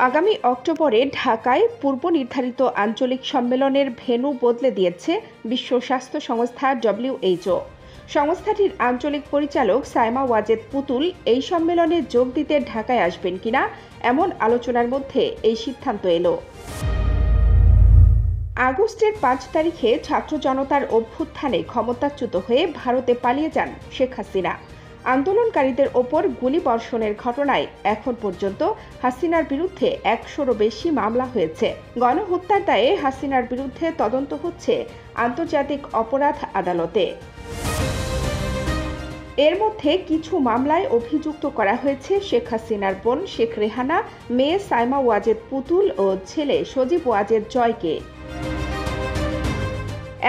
আগামী অক্টোবরে ঢাকায় পূর্ব নির্ধারিত আঞ্চলিক সম্মেলনের ভেন্যু বদলে দিয়েছে বিশ্ব স্বাস্থ্য সংস্থা WHO। সংস্থাটির আঞ্চলিক পরিচালক সাইমা ওয়াজেদ পুতুল এই সম্মেলনে যোগ দিতে ঢাকায় আসবেন কিনা এমন আলোচনার মধ্যে এই সিদ্ধান্ত এলো। আগস্টের 5 তারিখে ছাত্র জনতার অভ্যুত্থানে ক্ষমতাচ্যুত হয়ে ভারতে পালিয়ে যান শেখ হাসিনা। আন্দোলনকারীদের ওপর গুলিবর্ষণের ঘটনায় এখন পর্যন্ত হাসিনার বিরুদ্ধে 100-রও বেশি মামলা হয়েছে। গণহত্যার দায়ে হাসিনার বিরুদ্ধে তদন্ত হচ্ছে আন্তর্জাতিক অপরাধ আদালতে। এর মধ্যে কিছু মামলায় অভিযুক্ত করা হয়েছে শেখ হাসিনার বোন শেখ রেহানা, মেয়ে সাইমা ওয়াজেদ পুতুল ও ছেলে সজীব ওয়াজেদ জয়কে।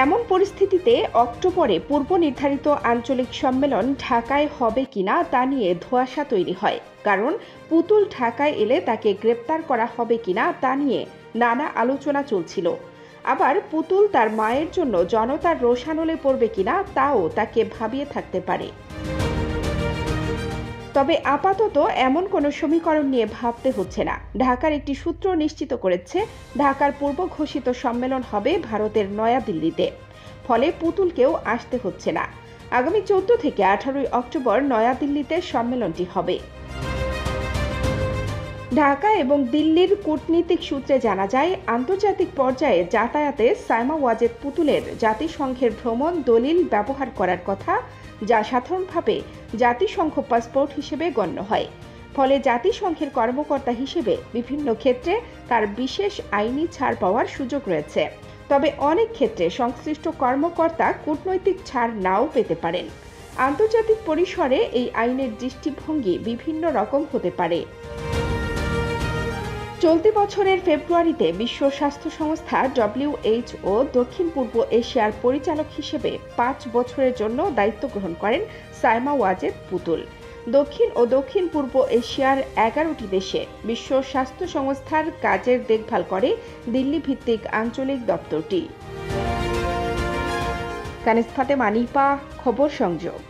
এমন পরিস্থিতিতে অক্টোবরে পূর্ব নির্ধারিত আঞ্চলিক সম্মেলন ঢাকায় হবে কিনা তা নিয়ে ধোঁয়াশা তৈরি হয়। কারণ পুতুল ঢাকায় এলে তাকে গ্রেপ্তার করা হবে কিনা তা নিয়ে নানা আলোচনা চলছিল। আবার পুতুল তার মায়ের জন্য জনতার রোষানলে পড়বে কিনা তাও তাকে ভাবিয়ে থাকতে পারে। তবে আপাতত এমন কোনো সমীকরণ নিয়ে ভাবতে হচ্ছে না। ঢাকার একটি সূত্র নিশ্চিত করেছে ঢাকার পূর্ব ঘোষিত সম্মেলন হবে ভারতের নয়াদিল্লিতে। ফলে পুতুলকেও আসতে হচ্ছে না। আগামী 14 থেকে 18 অক্টোবর নয়াদিল্লিতে সম্মেলনটি হবে। ঢাকা এবং দিল্লির কূটনীতিক সূত্রে জানা যায়, আন্তর্জাতিক পর্যায়ে যাতায়াতে সাইমা ওয়াজেদ পুতুলের জাতিসংঘের ভ্রমণ দলিল ব্যবহার করার কথা, যা সাধারণভাবে জাতিসংঘ পাসপোর্ট হিসেবে গণ্য হয়। ফলে জাতিসংঘের কর্মকর্তা হিসেবে বিভিন্ন ক্ষেত্রে তার বিশেষ আইনি ছাড় পাওয়ার সুযোগ রয়েছে। তবে অনেক ক্ষেত্রে সংশ্লিষ্ট কর্মকর্তা কূটনৈতিক ছাড় নাও পেতে পারেন। আন্তর্জাতিক পরিসরে এই আইনের দৃষ্টিভঙ্গি বিভিন্ন রকম হতে পারে। চলতি বছরের ফেব্রুয়ারিতে বিশ্ব স্বাস্থ্য সংস্থা WHO দক্ষিণ পূর্ব এশিয়ার পরিচালক হিসেবে 5 বছরের জন্য দায়িত্ব গ্রহণ করেন সাইমা ওয়াজেদ পুতুল। দক্ষিণ ও দক্ষিণ পূর্ব এশিয়ার 11টি দেশে বিশ্ব স্বাস্থ্য সংস্থার কাজের দেখভাল করে দিল্লি ভিত্তিক আঞ্চলিক দপ্তরটি। কানিজ ফাতেমা নিপা, খবর সংযোগ।